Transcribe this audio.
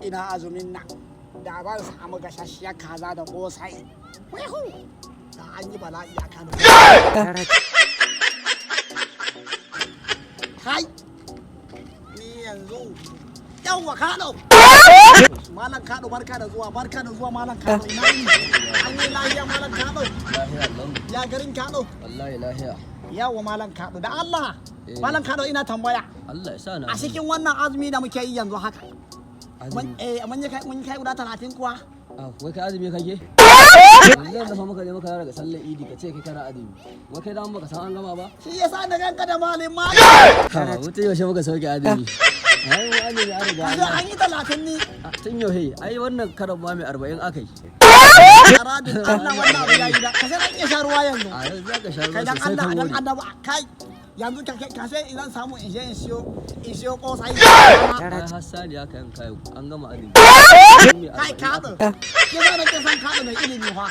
ina azumin nan da ban samu gashashshiyar kaza da kosai da an yi bala'i a Kano. Kai ni yanzu yawwa Kano. Malam Kano barka da zuwa Malam Kano ina yi an yi lahiya Malam Kano. Ya garin Kano. Wallahi lahiya. Yawwa Malam Kano da Allah. Malam Kano ina tambaya. Allah ya sa na. A cikin wannan azumi da muke yi yanzu haka. Mun kai guda 30 kuwa. Wai kai azumi kake? Wallahi da fa muka je muka daga sallar Idi ka ce kai kana azumi. Wai kai da mun baka san an gama ba? Shi yasa na ganka da malin ma. Mutum yaushe muka sauke azumi. Ai mu azumi an riga. An yi 30 ne. Tun yaushe ai wannan karan ma mai 40 akai. Aradin Allah wannan abu yayi da. Ka sai an iya sha ruwa yanzu. A yanzu zaka sha ruwa Kai dan sai Allah kan dan wuri. Allah kai yanzu ka sai idan samu in je in siyo kosai. Ai Hassani ya kan kai an gama azumi. Kai kaɗo. Ke zo da ke san kaɗo mai ilimi fa.